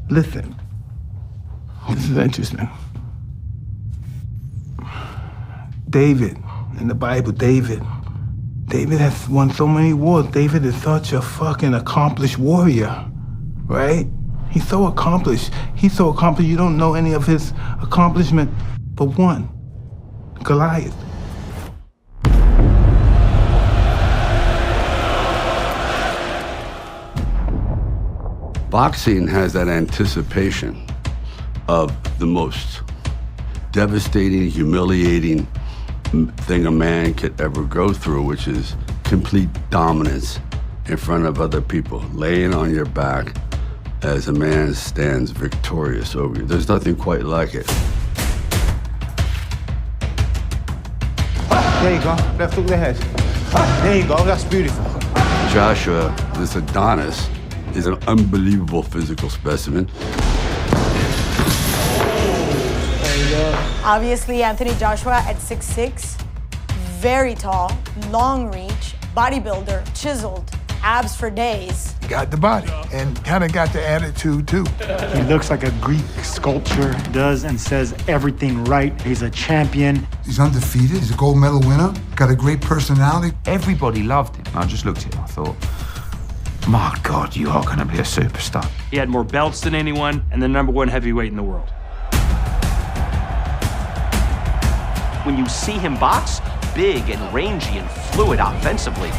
Listen, this is interesting. David, in the Bible, David has won so many wars. David is such a fucking accomplished warrior, right? He's so accomplished. You don't know any of his accomplishment but one, Goliath. Boxing has that anticipation of the most devastating, humiliating thing a man could ever go through, which is complete dominance in front of other people, laying on your back as a man stands victorious over you. There's nothing quite like it. There you go, left hook the head. There you go, that's beautiful. Joshua, this Adonis, is an unbelievable physical specimen. Obviously, Anthony Joshua at 6'6", very tall, long reach, bodybuilder, chiseled, abs for days. Got the body and kind of got the attitude too. He looks like a Greek sculpture, does and says everything right. He's a champion. He's undefeated, he's a gold medal winner, got a great personality. Everybody loved him. I just looked at him, I thought, my God, you are gonna be a superstar. He had more belts than anyone and the #1 heavyweight in the world. When you see him box, big and rangy and fluid offensively.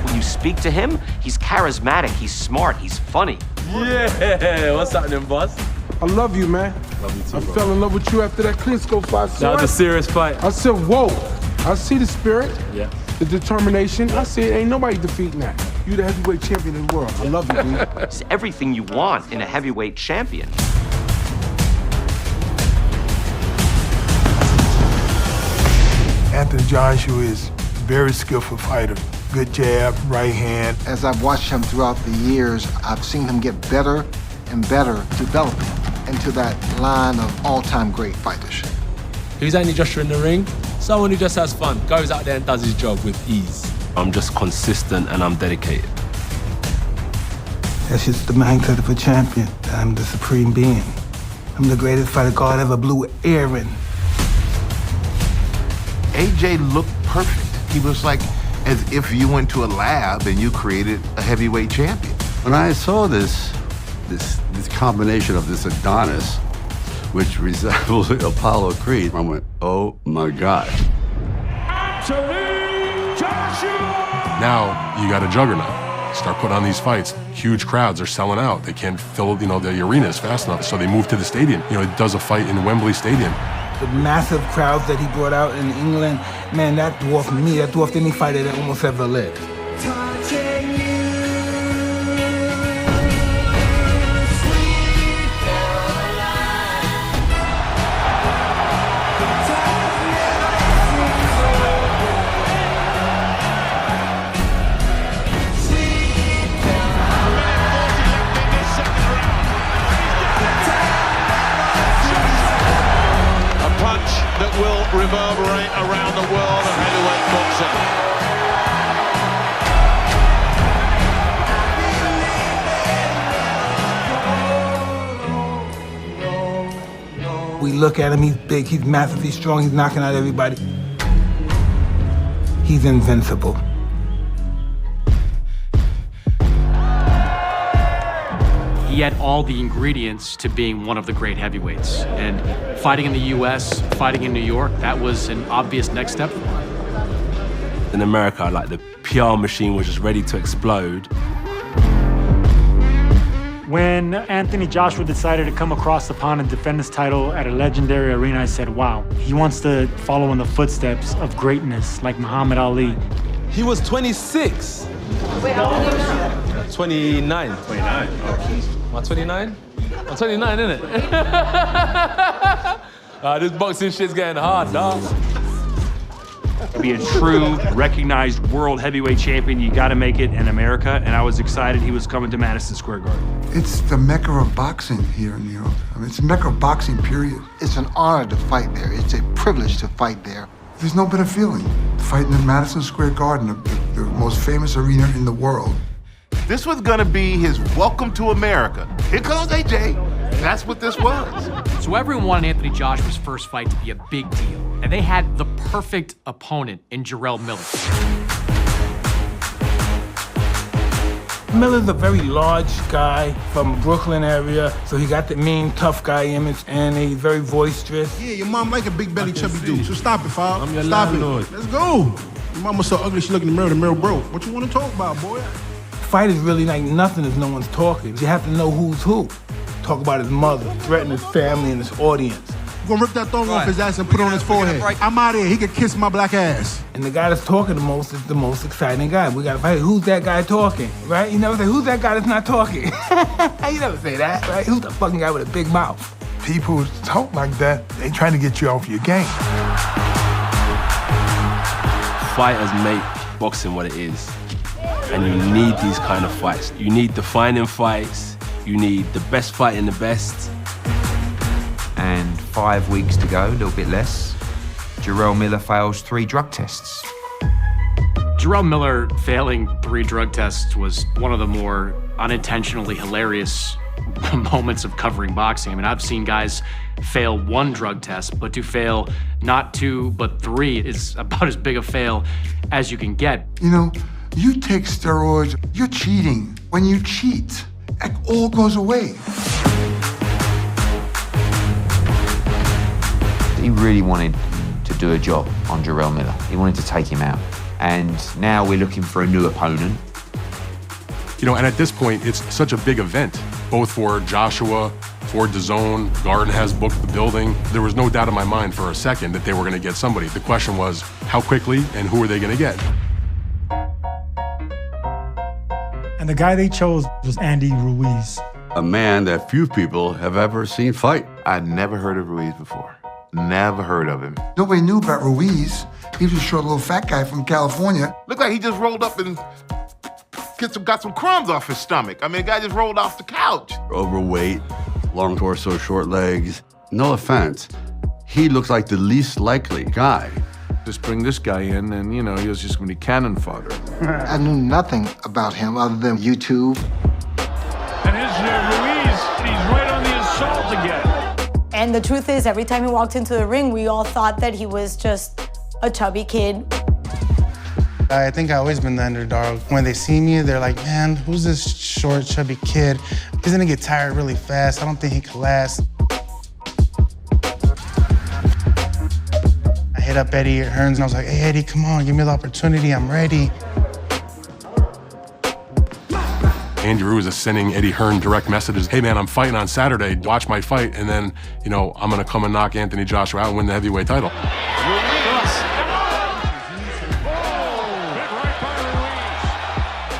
When you speak to him, he's charismatic, he's smart, he's funny. Yeah, what's happening, boss? I love you, man. Love you too, I bro. fell in love with you after that Klitschko fight. That was a serious fight. I said, whoa. I see the spirit, Yeah. the determination. I see it ain't nobody defeating that. You the heavyweight champion of the world. I love you, dude. It's everything you want in a heavyweight champion. Anthony Joshua is a very skillful fighter. Good jab, right hand. As I've watched him throughout the years, I've seen him get better and better, developing into that line of all-time great fighters. Who's Anthony Joshua in the ring? Someone who just has fun, goes out there and does his job with ease. I'm just consistent and I'm dedicated. That's just the mindset of a champion. I'm the supreme being. I'm the greatest fighter God ever blew air in. AJ looked perfect. He was like as if you went to a lab and you created a heavyweight champion. When I saw this combination of this Adonis, which resembles Apollo Creed, I went, oh my God. Anthony Joshua! Now you got a juggernaut. Start putting on these fights. Huge crowds are selling out. They can't fill, the arenas fast enough, so they move to the stadium. He does a fight in Wembley Stadium. The massive crowds that he brought out in England, man, that dwarfed me. That dwarfed any fighter that almost ever lived. That will reverberate around the world of heavyweight boxing. We look at him, he's big, he's massive, he's strong, he's knocking out everybody. He's invincible. He had all the ingredients to being one of the great heavyweights. And fighting in the US, fighting in New York, that was an obvious next step for him. In America, like the PR machine was just ready to explode. When Anthony Joshua decided to come across the pond and defend his title at a legendary arena, I said, wow, he wants to follow in the footsteps of greatness like Muhammad Ali. He was 26. Wait, how old are you now? 29. 29. Oh. Am I 29? I'm 29, innit? This boxing shit's getting hard, dog. To be a true, recognized world heavyweight champion, you gotta make it in America, and I was excited he was coming to Madison Square Garden. It's the mecca of boxing here in New York. I mean, it's the mecca of boxing, period. It's an honor to fight there. It's a privilege to fight there. There's no better feeling. Fighting in Madison Square Garden, the most famous arena in the world. This was gonna be his welcome to America. Here comes AJ. That's what this was. So everyone wanted Anthony Joshua's first fight to be a big deal, and they had the perfect opponent in Jarrell Miller. Miller's a very large guy from Brooklyn area, so he got the mean, tough guy image, and he's very boisterous. Yeah, your mom like a big belly, chubby dude, so stop it, Fob. I'm your Stop landlord. it. Let's go. Your mama's so ugly, she look in the mirror broke. What you want to talk about, boy? Fight is really like nothing if no one's talking. You have to know who's who. Talk about his mother, threaten his family and his audience. We're gonna rip that thong off his ass and put it on his forehead. I'm out of here. He can kiss my black ass. And the guy that's talking the most is the most exciting guy. We gotta fight. Who's that guy talking, right? You never say, who's that guy that's not talking? You never say that, right? Who's the fucking guy with a big mouth? People who talk like that, they trying to get you off your game. Fighters make boxing what it is. And you need these kind of fights. You need defining fights. You need the best fighting the best. And 5 weeks to go, a little bit less. Jarrell Miller fails 3 drug tests. Jarrell Miller failing 3 drug tests was one of the more unintentionally hilarious moments of covering boxing. I mean, I've seen guys fail 1 drug test, but to fail not 2, but 3 is about as big a fail as you can get. You know, you take steroids, you're cheating. When you cheat, it all goes away. He really wanted to do a job on Jarrell Miller. He wanted to take him out. And now we're looking for a new opponent. You know, and at this point, it's such a big event, both for Joshua, for DAZN. Garden has booked the building. There was no doubt in my mind for a second that they were going to get somebody. The question was, how quickly and who are they going to get? And the guy they chose was Andy Ruiz. A man that few people have ever seen fight. I'd never heard of Ruiz before. Never heard of him. Nobody knew about Ruiz. He was a short little fat guy from California. Looked like he just rolled up and got some crumbs off his stomach. I mean, the guy just rolled off the couch. Overweight, long torso, short legs. No offense, he looks like the least likely guy. Just bring this guy in and, you know, he was just gonna be cannon fodder. I knew nothing about him other than YouTube. And here's Ruiz. He's right on the assault again. And the truth is, every time he walked into the ring, we all thought that he was just a chubby kid. I think I've always been the underdog. When they see me, they're like, man, who's this short, chubby kid? He's gonna get tired really fast. I don't think he can last. I hit up Eddie Hearns and I was like, hey, Eddie, come on, give me the opportunity, I'm ready. Andy Ruiz is sending Eddie Hearn direct messages. Hey man, I'm fighting on Saturday, watch my fight, and then, you know, I'm gonna come and knock Anthony Joshua out and win the heavyweight title.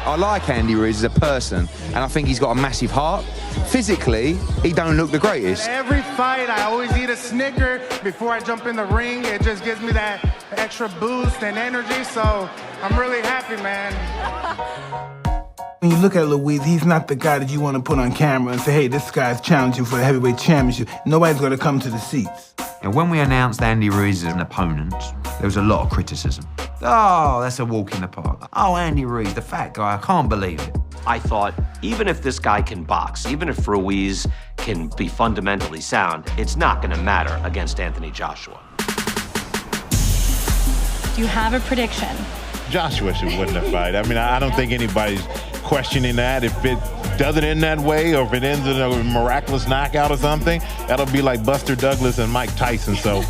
I like Andy Ruiz as a person, and I think he's got a massive heart. Physically, he don't look the greatest. Every fight, I always eat a Snicker before I jump in the ring. It just gives me that extra boost and energy, so I'm really happy, man. When you look at Ruiz, he's not the guy that you want to put on camera and say, hey, this guy's challenging for the heavyweight championship. Nobody's going to come to the seats. And when we announced Andy Ruiz as an opponent, there was a lot of criticism. Oh, that's a walk in the park. Oh, Andy Ruiz, the fat guy, I can't believe it. I thought, even if this guy can box, even if Ruiz can be fundamentally sound, it's not going to matter against Anthony Joshua. Do you have a prediction? Joshua should win the fight. I mean, I don't think anybody's questioning that. If it doesn't end that way, or if it ends in a miraculous knockout or something, that'll be like Buster Douglas and Mike Tyson, so.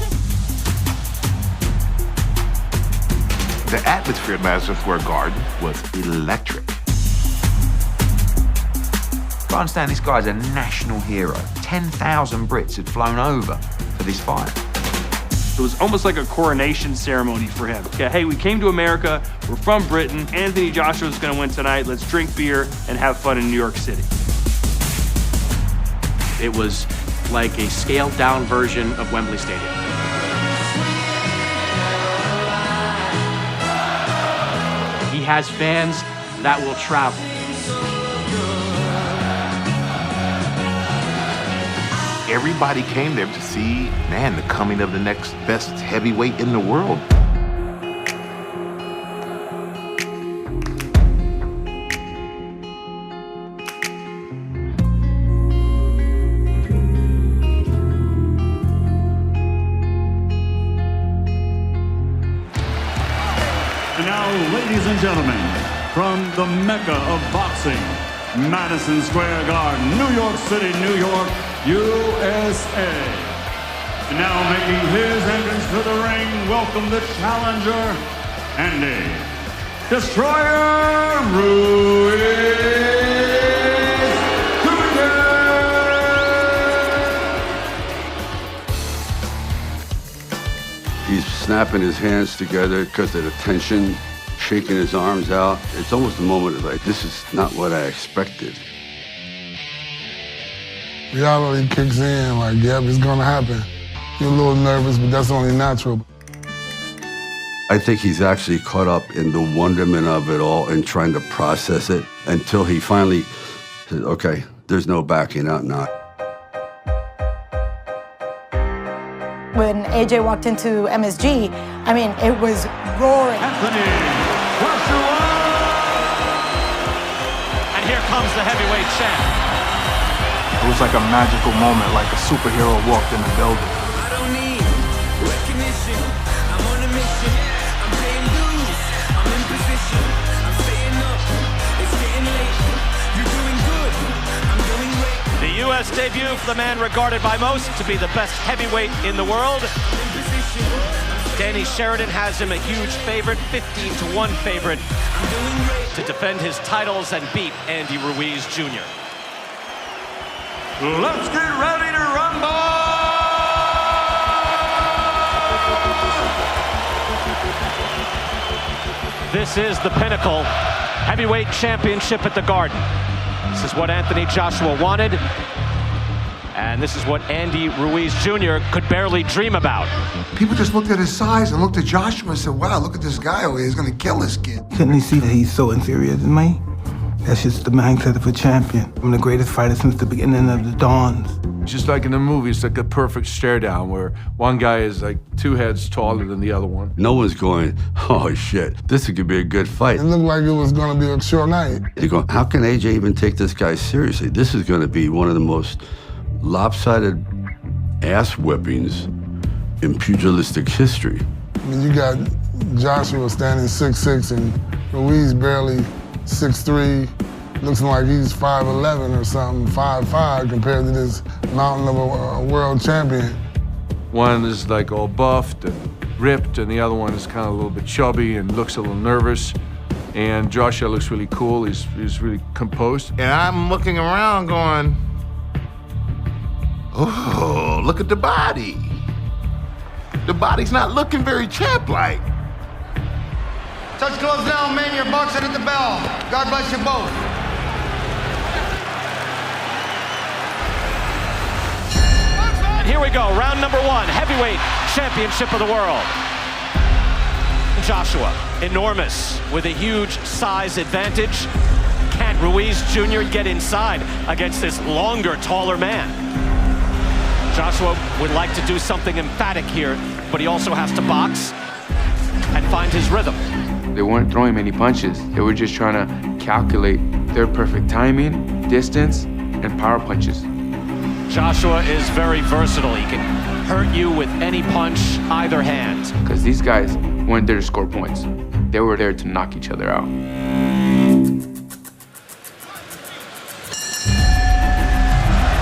The atmosphere at Madison Square Garden was electric. I understand this guy's a national hero. 10,000 Brits had flown over for this fight. It was almost like a coronation ceremony for him. Okay, hey, we came to America, we're from Britain, Anthony Joshua's gonna win tonight, let's drink beer and have fun in New York City. It was like a scaled down version of Wembley Stadium. He has fans that will travel. Everybody came there to see, man, the coming of the next best heavyweight in the world. the Mecca of boxing, Madison Square Garden, New York City, New York, USA. And now making his entrance to the ring, welcome the challenger, Andy Destroyer Ruiz. He's snapping his hands together because of the tension, shaking his arms out. It's almost a moment of like, this is not what I expected. Reality kicks in, like, yep, it's gonna happen. You're a little nervous, but that's only natural. I think he's actually caught up in the wonderment of it all and trying to process it until he finally said, okay, there's no backing out now. When AJ walked into MSG, I mean, it was roaring. Anthony Joshua! And here comes the heavyweight champ. It was like a magical moment, like a superhero walked in the building. I don't need recognition. I'm on a mission. I'm paying dues. I'm in position. I'm staying up. It's getting late. You're doing good. I'm doing great. The U.S. debut for the man regarded by most to be the best heavyweight in the world. Danny Sheridan has him a huge favorite, 15-1 favorite, to defend his titles and beat Andy Ruiz Jr. Let's get ready to rumble! This is the pinnacle heavyweight championship at the Garden. This is what Anthony Joshua wanted, and this is what Andy Ruiz Jr. could barely dream about. People just looked at his size and looked at Joshua and said, wow, look at this guy over here. He's gonna kill this kid. Couldn't he see that he's so inferior to me? That's just the mindset of a champion. I'm the greatest fighter since the beginning of the dawns. Just like in the movie, it's like a perfect stare down where one guy is like 2 heads taller than the other one. No one's going, oh shit, this could be a good fight. It looked like it was gonna be a short night. They go, how can AJ even take this guy seriously? This is gonna be one of the most lopsided ass whippings in pugilistic history. I mean, you got Joshua standing 6'6" and Ruiz barely 6'3", looks like he's 5'11" or something, 5'5", compared to this mountain of a world champion. One is like all buffed and ripped, and the other one is kind of a little bit chubby and looks a little nervous. And Joshua looks really cool. He's really composed. And I'm looking around going, oh, look at the body. The body's not looking very champ-like. Touch gloves now, men. You're boxing at the bell. God bless you both. And here we go, round number 1, heavyweight championship of the world. Joshua, enormous, with a huge size advantage. Can Ruiz Jr. get inside against this longer, taller man? Joshua would like to do something emphatic here, but he also has to box and find his rhythm. They weren't throwing many punches. They were just trying to calculate their perfect timing, distance, and power punches. Joshua is very versatile. He can hurt you with any punch, either hand. Because these guys weren't there to score points. They were there to knock each other out.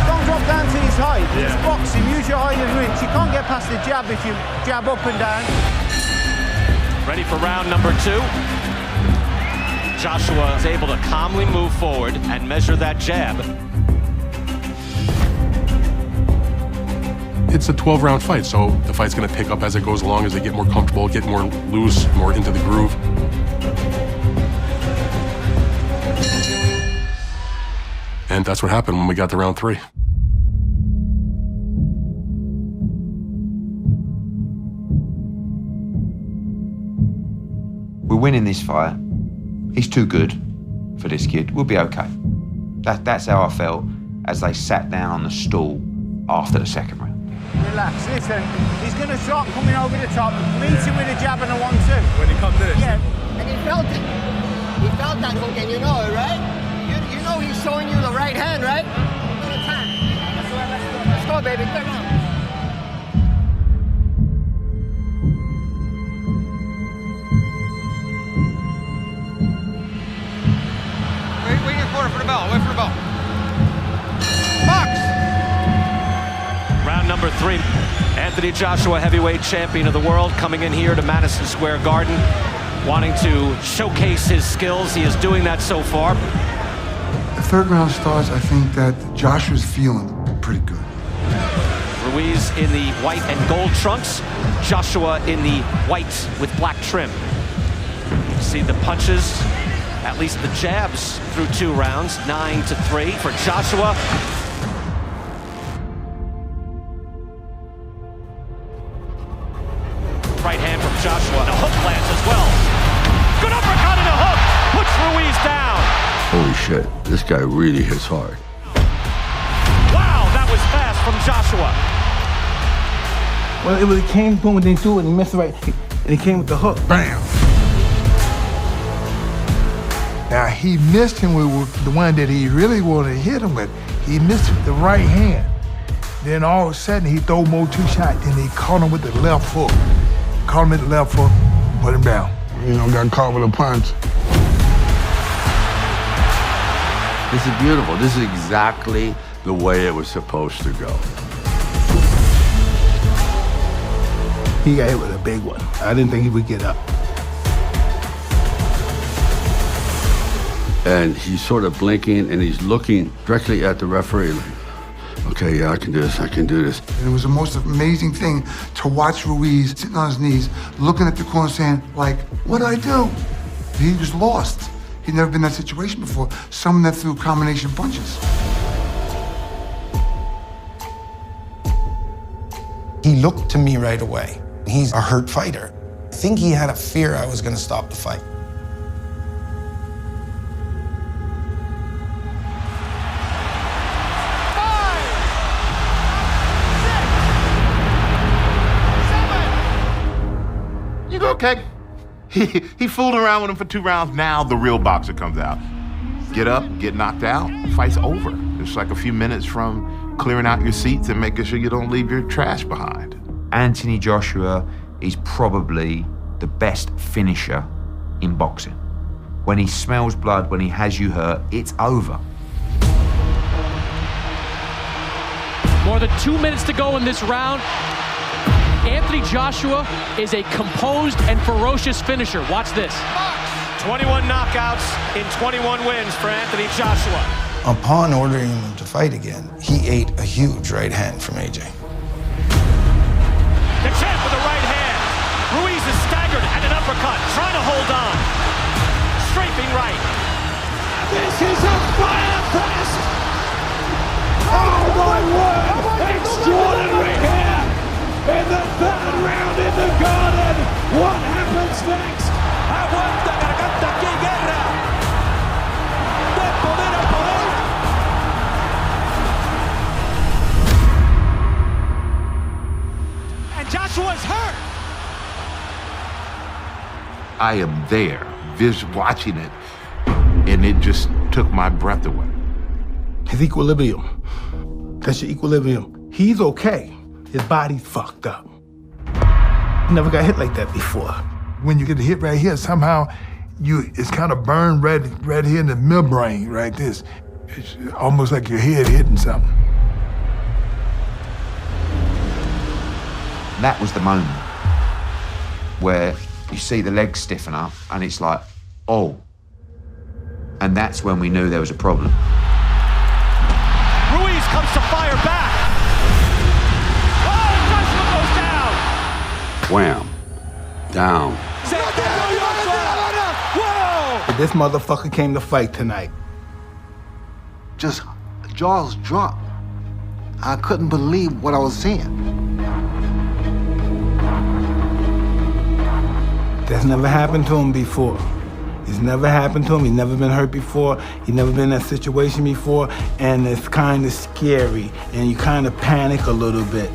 Don't drop down to his height. It's boxing. Use your height and reach. You can't get past the jab if you jab up and down. Ready for round number 2. Joshua is able to calmly move forward and measure that jab. It's a 12-round fight, so the fight's gonna pick up as it goes along, as they get more comfortable, get more loose, more into the groove. And that's what happened when we got to round 3. We're winning this fight. He's too good for this kid. We'll be okay. That's how I felt as they sat down on the stool after the second round. Relax, listen. He's going to start coming over the top. Meet him with a jab and a 1-2. When he comes in. Yeah. And he felt it. He felt that hook, and you know it, right? You know he's showing you the right hand, right? Let's go, baby. Turn on. bell, wait for the bell. Box! Round number 3. Anthony Joshua, heavyweight champion of the world, coming in here to Madison Square Garden, wanting to showcase his skills. He is doing that so far. The third round starts, I think that Joshua's feeling pretty good. Ruiz in the white and gold trunks, Joshua in the white with black trim. You see the punches, at least the jabs through 2 rounds, 9-3 for Joshua. Right hand from Joshua, and a hook lands as well. Good uppercut and a hook, puts Ruiz down. Holy shit, this guy really hits hard. Wow, that was fast from Joshua. Well, it came to him when they threw it and he missed it right, and he came with the hook. Bam! Now, he missed him with the one that he really wanted to hit him with. He missed the right hand. Then all of a sudden, he threw more 2 shots, and he caught him with the left hook. Caught him with the left hook, put him down. You know, got caught with a punch. This is beautiful. This is exactly the way it was supposed to go. He got hit with a big one. I didn't think he would get up. And he's sort of blinking and he's looking directly at the referee like, okay, yeah, I can do this, I can do this. And it was the most amazing thing to watch Ruiz sitting on his knees, looking at the corner saying, like, what did I do? He was lost. He'd never been in that situation before. Someone that threw combination punches. He looked to me right away. He's a hurt fighter. I think he had a fear I was gonna stop the fight. You go, okay? He fooled around with him for 2 rounds. Now the real boxer comes out. Get up, get knocked out, fight's over. It's like a few minutes from clearing out your seats and making sure you don't leave your trash behind. Anthony Joshua is probably the best finisher in boxing. When he smells blood, when he has you hurt, it's over. More than 2 minutes to go in this round. Anthony Joshua is a composed and ferocious finisher. Watch this. 21 knockouts in 21 wins for Anthony Joshua. Upon ordering him to fight again, he ate a huge right hand from AJ. The champ with the right hand. Ruiz is staggered at an uppercut, trying to hold on. Strafing right. This is a fire fest! Oh my word! Extraordinary here in the 3rd round in the Garden. What happens next? Aguanta garganta aquí guerra. De poder a poder. And Joshua's hurt. I am there, watching it, and it just took my breath away. His equilibrium. That's your equilibrium. He's okay. His body's fucked up. He never got hit like that before. When you get hit right here, somehow it's kind of burned right here in the midbrain, right this. It's almost like your head hitting something. That was the moment where you see the legs stiffen up and it's like, oh. And that's when we knew there was a problem. Ruiz comes to fire back. Oh, Joshua goes down. Wham. Down. But this motherfucker came to fight tonight. Just jaws dropped. I couldn't believe what I was seeing. That's never happened to him before. It's never happened to him. He's never been hurt before. He's never been in that situation before. And it's kind of scary. And you kind of panic a little bit.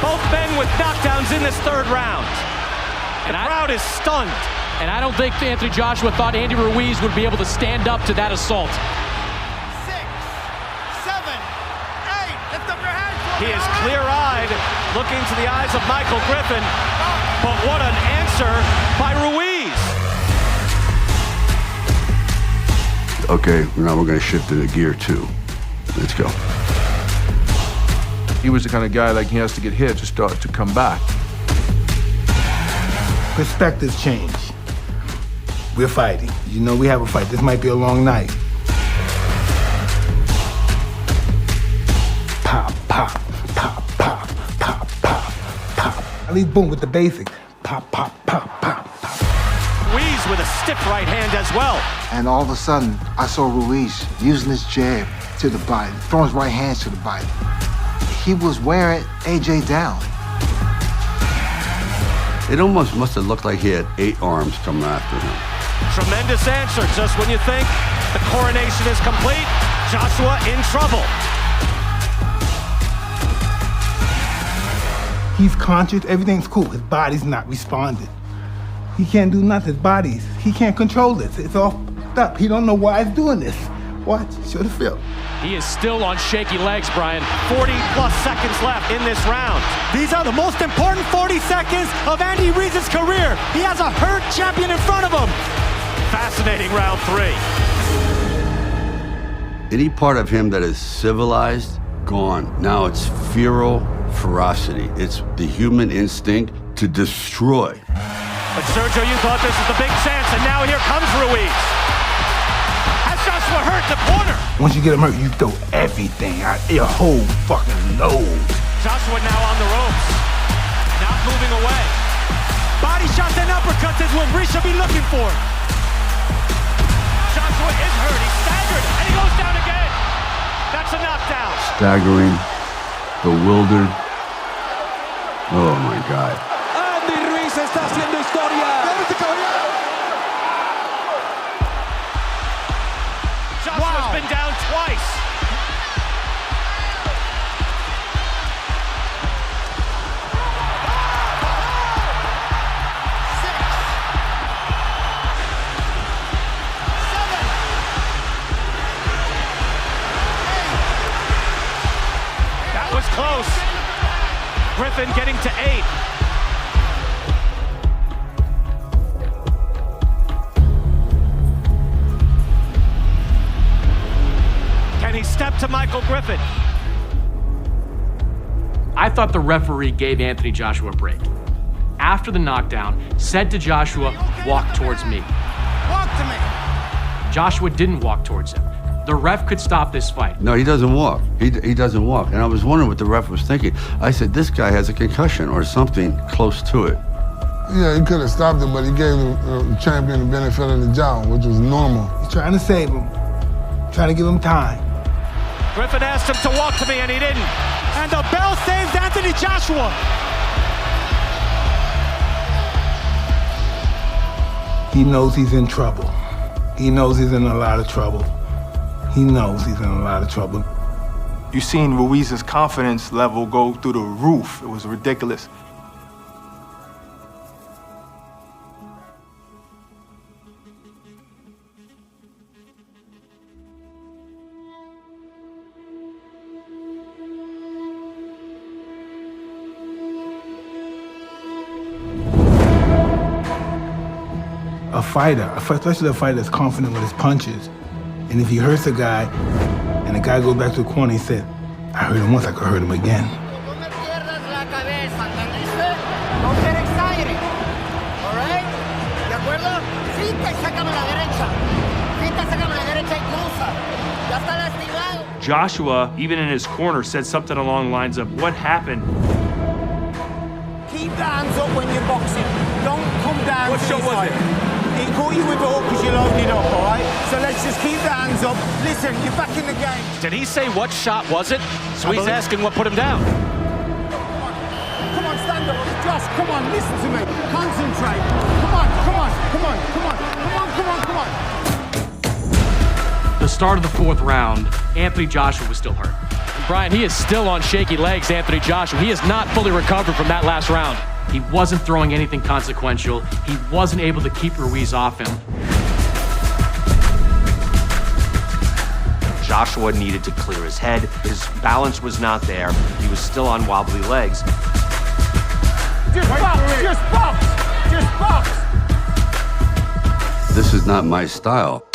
Both men with knockdowns in this 3rd round. And the crowd is stunned. And I don't think Anthony Joshua thought Andy Ruiz would be able to stand up to that assault. 6, 7, 8. Lift up your hands. He is clear-eyed, looking to the eyes of Michael Griffin. But what an answer by Ruiz. okay, now we're gonna shift into gear 2. Let's go. He was the kind of guy like he has to get hit to start to come back. Perspectives change. We're fighting. You know we have a fight. This might be a long night. Pop, pop, pop, pop, pop, pop, pop. At least boom with the basics. Pop, pop, pop, pop, pop. Ruiz with a stiff right hand as well. And all of a sudden, I saw Ruiz using his jab to the body, throwing his right hands to the body. He was wearing AJ down. It almost must have looked like he had 8 arms coming after him. Tremendous answer. Just when you think the coronation is complete, Joshua in trouble. He's conscious, everything's cool. His body's not responding. He can't do nothing. His body's, he can't control this. It's all fucked up. He don't know why he's doing this. Watch, show the film. He is still on shaky legs, Brian. 40-plus seconds left in this round. These are the most important 40 seconds of Andy Ruiz's career. He has a hurt champion in front of him. Fascinating round 3. Any part of him that is civilized, gone. Now it's feral ferocity. It's the human instinct to destroy. But Sergio, you thought this was the big chance, and now here comes Ruiz. Has Joshua hurt the corner? Once you get him hurt, you throw everything out your whole fucking nose. Joshua now on the ropes, not moving away. Body shots and uppercuts is what Ruiz should be looking for. Joshua is hurt, he's staggered, and he goes down again. That's a knockdown. Staggering, bewildered. Oh my God. Andy Ruiz está haciendo historia. Joshua's been down twice. That was close. Griffin getting to 8. Can he step to Michael Griffin? I thought the referee gave Anthony Joshua a break. After the knockdown, said to Joshua, walk towards me. Walk to me. Joshua didn't walk towards him. The ref could stop this fight. No, he doesn't walk. He doesn't walk. And I was wondering what the ref was thinking. I said, this guy has a concussion or something close to it. Yeah, he could have stopped it, but he gave the champion the benefit of the doubt, which was normal. He's trying to save him, trying to give him time. Griffin asked him to walk to me, and he didn't. And the bell saves Anthony Joshua. He knows he's in trouble. He knows he's in a lot of trouble. He knows he's in a lot of trouble. You seen Ruiz's confidence level go through the roof. It was ridiculous. A fighter, especially a fighter that's confident with his punches, and if he hurts a guy, and the guy goes back to the corner, he said, I hurt him once, I could hurt him again. Don't get excited. All right? ¿De acuerdo? Fita y sácame la derecha. Fita, sácame la derecha y cruza. Ya está lastimado. Joshua, even in his corner, said something along the lines of, what happened? Keep the hands up when you're boxing. Don't come down. What shot was it? He caught you with the hook because you loaded up, all right? So let's just keep the hands up. Listen, you're back in the game. Did he say what shot was it? So he's asking what put him down. Come on, stand up. Josh, come on, listen to me. Concentrate. Come on, come on, come on, come on, come on, come on, come on. The start of the 4th round, Anthony Joshua was still hurt. Brian, he is still on shaky legs, Anthony Joshua. He is not fully recovered from that last round. He wasn't throwing anything consequential. He wasn't able to keep Ruiz off him. Joshua needed to clear his head. His balance was not there. He was still on wobbly legs. Just box, just box, just box. This is not my style.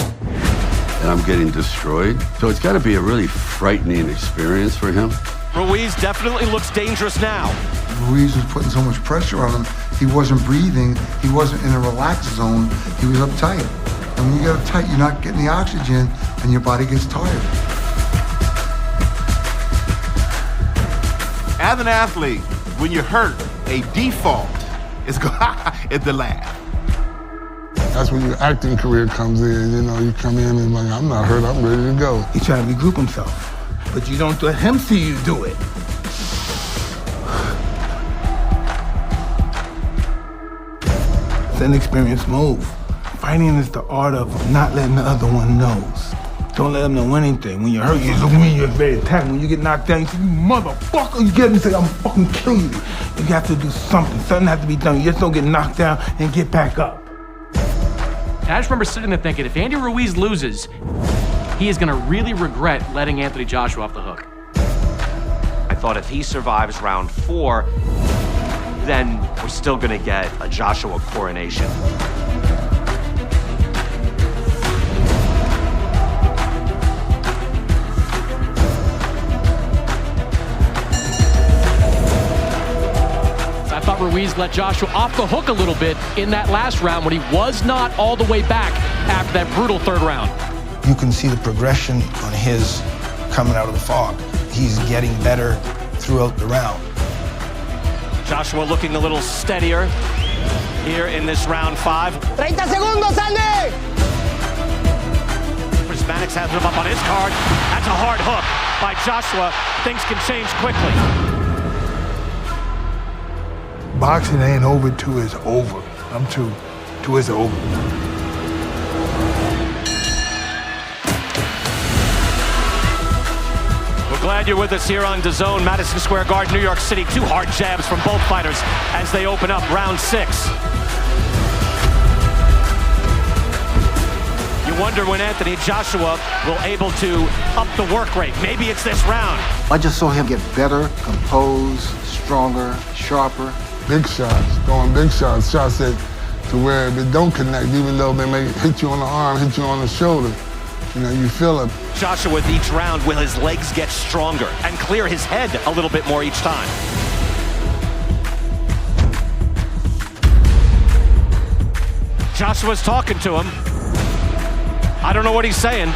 and I'm getting destroyed. So it's got to be a really frightening experience for him. Ruiz definitely looks dangerous now. Ruiz was putting so much pressure on him, he wasn't breathing, he wasn't in a relaxed zone, he was uptight. And when you get uptight, you're not getting the oxygen, and your body gets tired. As an athlete, when you're hurt, a default is to laugh. That's when your acting career comes in. You know, you come in and like, I'm not hurt, I'm ready to go. He tried to regroup himself, but you don't let him see you do it. It's an inexperienced move. Fighting is the art of not letting the other one knows. Don't let them know anything. When you're hurt, you're ready to attack. When you get knocked down, you say, you motherfucker, you get and say, I'm fucking killing you. You have to do something. Something has to be done. You just don't get knocked down and get back up. And I just remember sitting there thinking, if Andy Ruiz loses, he is gonna really regret letting Anthony Joshua off the hook. I thought if he survives round 4, then we're still gonna get a Joshua coronation. I thought Ruiz let Joshua off the hook a little bit in that last round when he was not all the way back after that brutal third round. You can see the progression on his coming out of the fog. He's getting better throughout the round. Joshua looking a little steadier here in this round 5. 30 segundos, Andy! Prismatics has him up on his card. That's a hard hook by Joshua. Things can change quickly. Boxing ain't over till it's over. I'm too. Till it's over. We're glad you're with us here on DAZN, Madison Square Garden, New York City. 2 hard jabs from both fighters as they open up round 6. You wonder when Anthony Joshua will able to up the work rate. Maybe it's this round. I just saw him get better, composed, stronger, sharper. Big shots, throwing big shots, shots that to where if it don't connect, even though they may hit you on the arm, hit you on the shoulder, you know, you feel it. Joshua with each round, will his legs get stronger and clear his head a little bit more each time? Joshua's talking to him. I don't know what he's saying.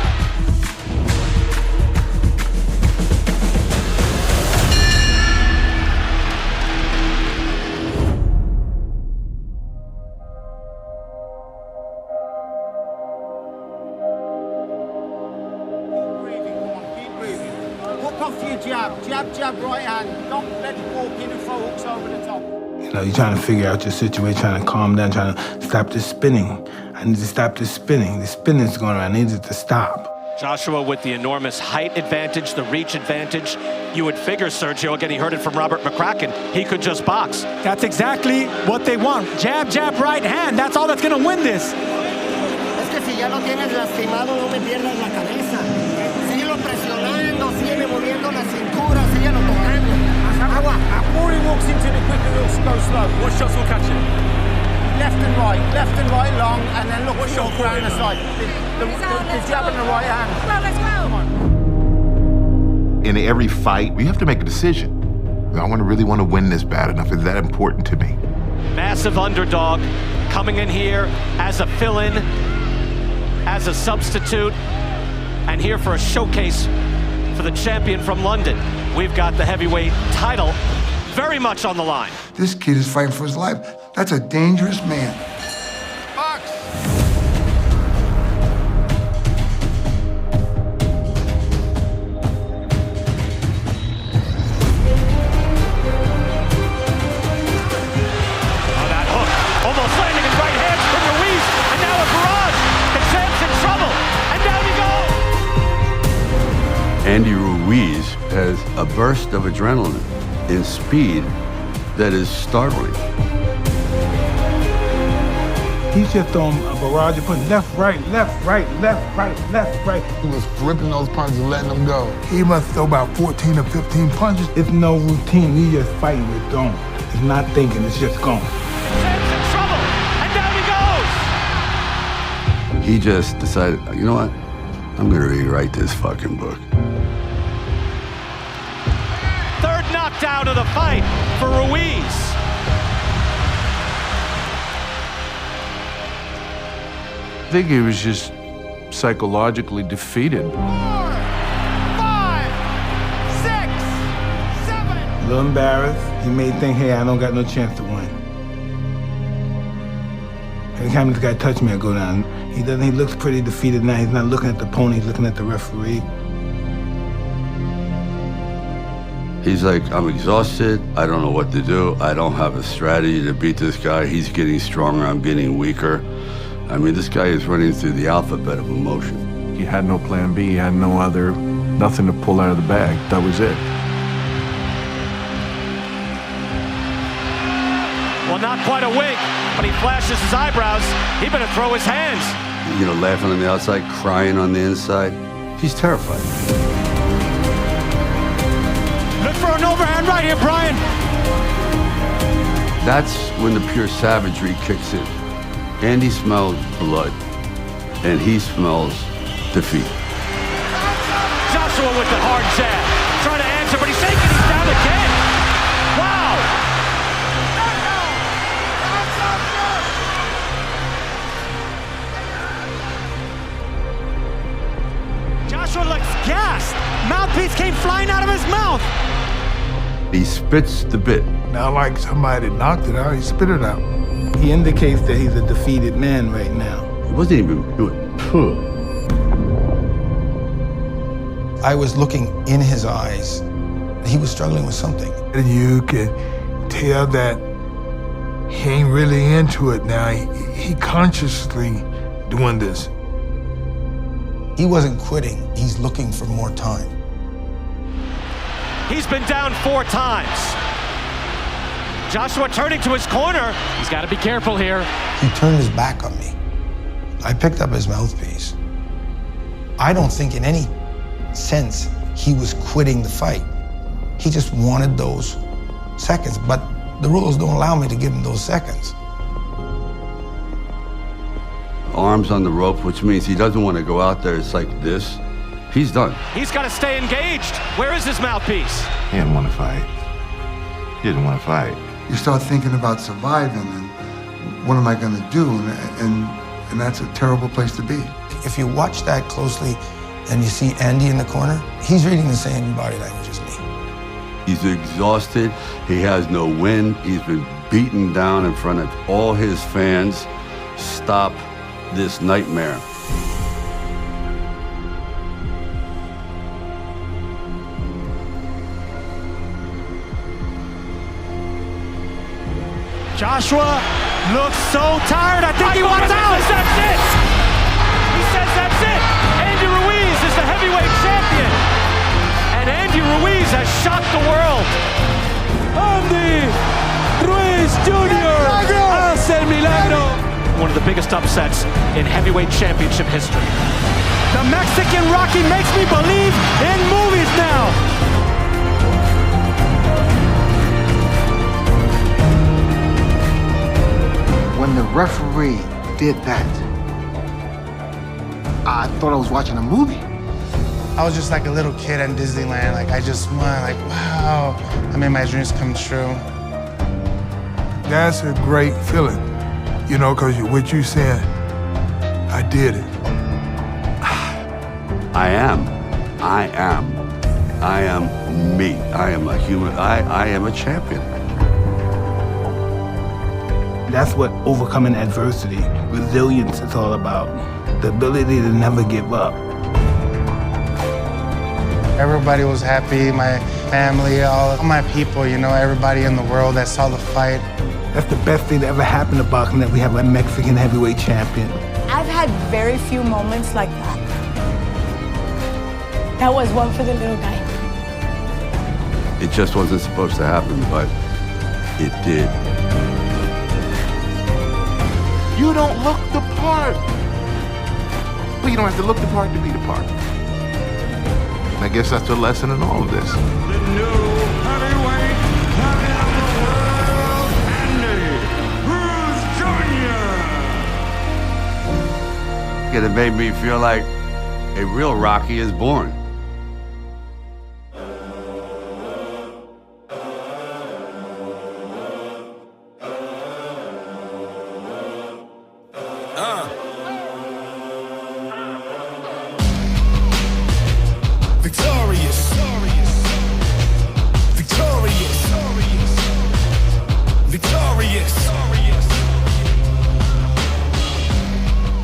Jab, right hand. Don't let it walk in and throw hooks over the top. You know, you're trying to figure out your situation, trying to calm down, trying to stop this spinning. I need to stop this spinning. The spinning's going around. I need it to stop. Joshua with the enormous height advantage, the reach advantage. You would figure, Sergio, again, he heard it from Robert McCracken, he could just box. That's exactly what they want. Jab, right hand. That's all that's going to win this. Es que si ya lo tienes lastimado, no me pierdas la cabeza. Síguelo presionando, sigue moviendo la cintura, síguelo tocando. Agua. The more he walks into it, the quicker he'll go slow. What shots will catch him? Left and right long, and then look what shot around the side. The jab in the right hand. Let's go. In every fight, we have to make a decision. I really want to win this bad enough. Is that important to me? Massive underdog coming in here as a fill-in, as a substitute, and here for a showcase for the champion from London. We've got the heavyweight title very much on the line. This kid is fighting for his life. That's a dangerous man. Box. Oh, that hook. Almost landing in right hands from Ruiz. And now a barrage. And Sam's in trouble. And down he goes. Andy Ruiz has a burst of adrenaline in speed that is startling. He's just on a barrage of putting left, right, left, right, left, right, left, right. He was ripping those punches and letting them go. He must throw about 14 or 15 punches. It's no routine. He's just fighting with throwing. It's not thinking, it's just going. Sam's in trouble. And down he goes. He just decided, you know what? I'm gonna rewrite this fucking book. Third knockdown of the fight for Ruiz. I think he was just psychologically defeated. 4, 5, 6, 7. A little embarrassed. He may think, hey, I don't got no chance to win. Every time this guy touch me, I go down. He looks pretty defeated now. He's not looking at the opponent, he's looking at the referee. He's like, I'm exhausted. I don't know what to do. I don't have a strategy to beat this guy. He's getting stronger. I'm getting weaker. I mean, this guy is running through the alphabet of emotion. He had no plan B. He had nothing to pull out of the bag. That was it. Well, not quite a wink, but he flashes his eyebrows. He better throw his hands. You know, laughing on the outside, crying on the inside. He's terrified. Look for an overhand right here, Brian. That's when the pure savagery kicks in. Andy smells blood, and he smells defeat. Joshua with the hard jab. Trying to answer, but he's taking him down again. Wow! Joshua looks gassed. Mouthpiece came flying out of his mouth. He spits the bit. Not like somebody knocked it out, he spit it out. He indicates that he's a defeated man right now. He wasn't even doing poo. I was looking in his eyes. He was struggling with something. And you can tell that he ain't really into it now. He consciously doing this. He wasn't quitting. He's looking for more time. He's been down 4 times. Joshua turning to his corner. He's got to be careful here. He turned his back on me. I picked up his mouthpiece. I don't think in any sense he was quitting the fight. He just wanted those seconds, but the rules don't allow me to give him those seconds. Arms on the rope, which means he doesn't want to go out there. It's like this. He's done. He's got to stay engaged. Where is his mouthpiece? He didn't want to fight. He didn't want to fight. You start thinking about surviving and what am I going to do? And that's a terrible place to be. If you watch that closely and you see Andy in the corner, he's reading the same body language as me. He's exhausted. He has no wind. He's been beaten down in front of all his fans. Stop this nightmare. Joshua looks so tired. I think he wants out. That's it. He says that's it. Andy Ruiz is the heavyweight champion. And Andy Ruiz has shocked the world. Andy Ruiz Jr. hace el milagro. One of the biggest upsets in heavyweight championship history. The Mexican Rocky makes me believe in movies now. When the referee did that, I thought I was watching a movie. I was just like a little kid in Disneyland. Like, I just went, like, wow, I made my dreams come true. That's a great feeling, you know, because what you saying, I did it. I am me. I am a human. I am a champion. That's what overcoming adversity, resilience is all about. The ability to never give up. Everybody was happy, my family, all my people, you know, everybody in the world that saw the fight. That's the best thing that ever happened to boxing, that we have a Mexican heavyweight champion. I've had very few moments like that. That was one for the little guy. It just wasn't supposed to happen, but it did. You don't look the part. But you don't have to look the part to be the part. And I guess that's the lesson in all of this. The new heavyweight champion of the world, Andy Ruiz Jr. It made me feel like a real Rocky is born. Victorious. Victorious. Victorious.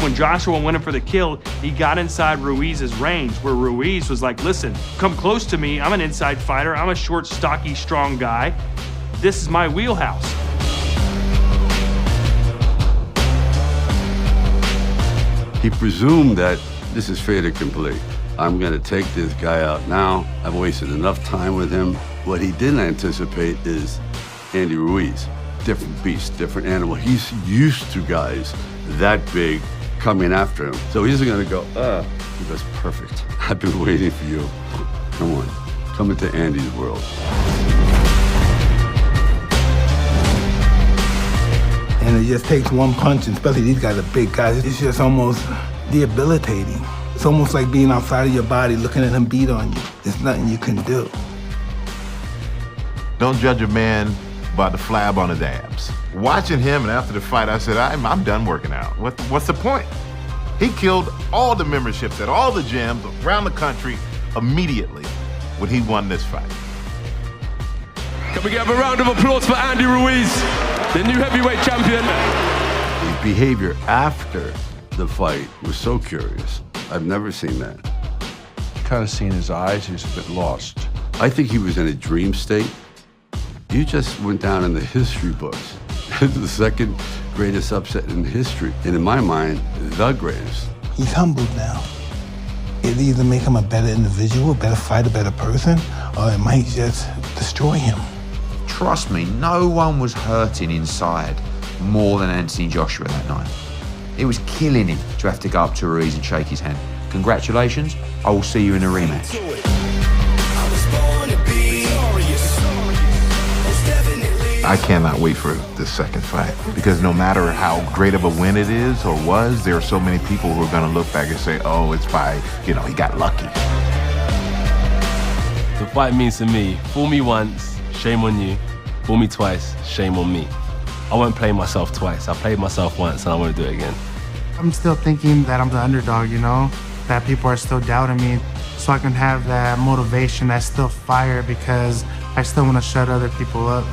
When Joshua went in for the kill, he got inside Ruiz's range, where Ruiz was like, listen, come close to me. I'm an inside fighter. I'm a short, stocky, strong guy. This is my wheelhouse. He presumed that this is fait accompli. I'm gonna take this guy out now. I've wasted enough time with him. What he didn't anticipate is Andy Ruiz. Different beast, different animal. He's used to guys that big coming after him. So he's gonna go, he goes, perfect. I've been waiting for you. Come on, come into Andy's world. And it just takes one punch, and especially these guys are big guys. It's just almost debilitating. It's almost like being outside of your body, looking at him beat on you. There's nothing you can do. Don't judge a man by the flab on his abs. Watching him, and after the fight, I said, I'm done working out. What's the point? He killed all the memberships at all the gyms around the country immediately when he won this fight. Can we get a round of applause for Andy Ruiz, the new heavyweight champion? His behavior after the fight was so curious. I've never seen that. Kind of seen his eyes, he was a bit lost. I think he was in a dream state. You just went down in the history books. The second greatest upset in history. And in my mind, the greatest. He's humbled now. It either make him a better individual, a better fighter, a better person, or it might just destroy him. Trust me, no one was hurting inside more than Anthony Joshua that night. It was killing him to have to go up to Ruiz and shake his hand. Congratulations, I will see you in a rematch. I cannot wait for the second fight because no matter how great of a win it is or was, there are so many people who are going to look back and say, oh, it's by, he got lucky. The fight means to me, fool me once, shame on you. Fool me twice, shame on me. I won't play myself twice. I played myself once and I want to do it again. I'm still thinking that I'm the underdog, that people are still doubting me, so I can have that motivation, that still fire, because I still want to shut other people up.